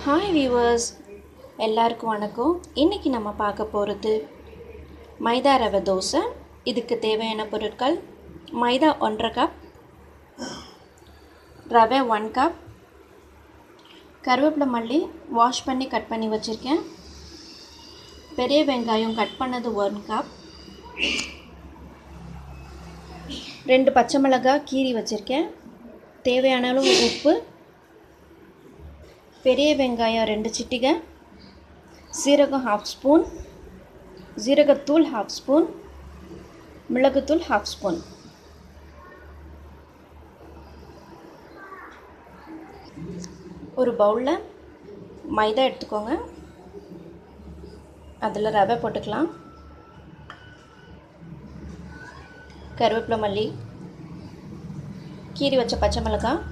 Hi viewers, எல்லாருக்கும் வணக்கம். இன்றைக்கி நம்ம பார்க்க போகிறது மைதா ரவை தோசை. இதுக்கு தேவையான பொருட்கள்: மைதா 1.5 கப், ரவை 1 கப், கருவேப்பிலை மல்லி வாஷ் பண்ணி கட் பண்ணி வச்சுருக்கேன், பெரிய வெங்காயம் கட் பண்ணது 1 கப், 2 பச்சை மிளகாய் கீறி வச்சுருக்கேன், தேவையான அளவு உப்பு, பெரிய வெங்காயம் 2 சிட்டிகை, சீரகம் 1/2 ஸ்பூன், ஜீரகத்தூள் 1/2 ஸ்பூன், மிளகுத்தூள் 1/2 ஸ்பூன். ஒரு பவுலில் மைதா எடுத்துக்கோங்க, அதில் ரவை போட்டுக்கலாம், கருவேப்பிலை மல்லி, கீறி வச்ச பச்சை மிளகாய்,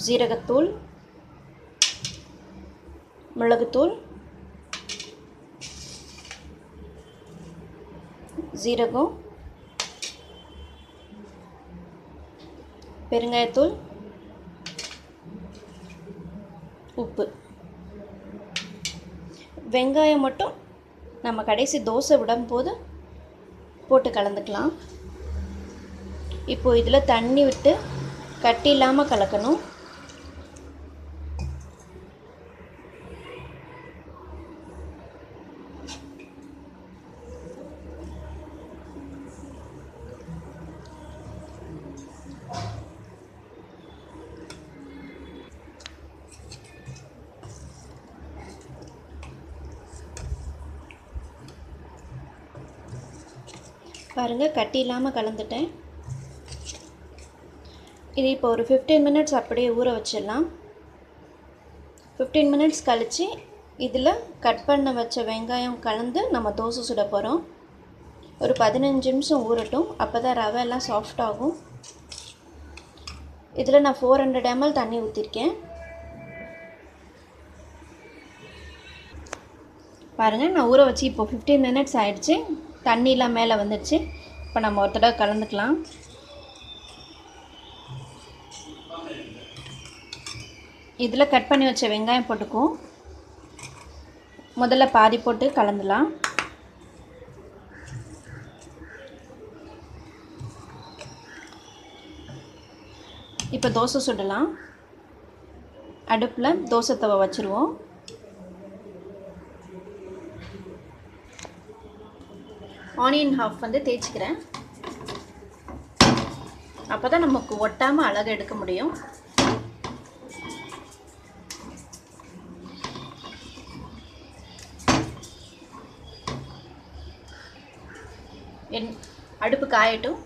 ஜீரகத்தூள், மிளகுத்தூள், ஜீரகம், பெருங்காயத்தூள், உப்பு. வெங்காயம் மட்டும் நம்ம கடைசி தோசை விடும்போது போட்டு கலந்துக்கலாம். இப்போது இதில் தண்ணி விட்டு கட்டி இல்லாமல் கலக்கணும். பாருங்கள், கட்டி இல்லாமல் கலந்துட்டேன். இது இப்போ ஒரு 15 மினிட்ஸ் அப்படியே ஊற வச்சிடலாம். 15 மினிட்ஸ் கழித்து இதில் கட் பண்ண வச்ச வெங்காயம் கலந்து நம்ம தோசை சுட போகிறோம். ஒரு 15 நிமிஷம் ஊறட்டும், அப்போ தான் ரவை எல்லாம் சாஃப்ட் ஆகும். இதில் நான் 400 ml தண்ணி ஊற்றிருக்கேன். பாருங்கள், நான் ஊற வச்சு இப்போ 15 மினிட்ஸ் ஆகிடுச்சு. தண்ணிலாம் மேலே வந்துடுச்சு. இப்போ நம்ம ஒரு தடவை கலந்துக்கலாம். இதில் கட் பண்ணி வச்ச வெங்காயம் போட்டுக்குவோம். முதல்ல பாதி போட்டு கலந்துலாம். இப்போ தோசை சுடலாம். அடுப்பில் தோசை தவா வச்சுருவோம். ஆனியன் ஹாஃப் தேய்ச்சிக்கிறேன். அப்போ தான் நமக்கு ஒட்டாமல் அழகாக எடுக்க முடியும். அடுப்பு காயட்டும்.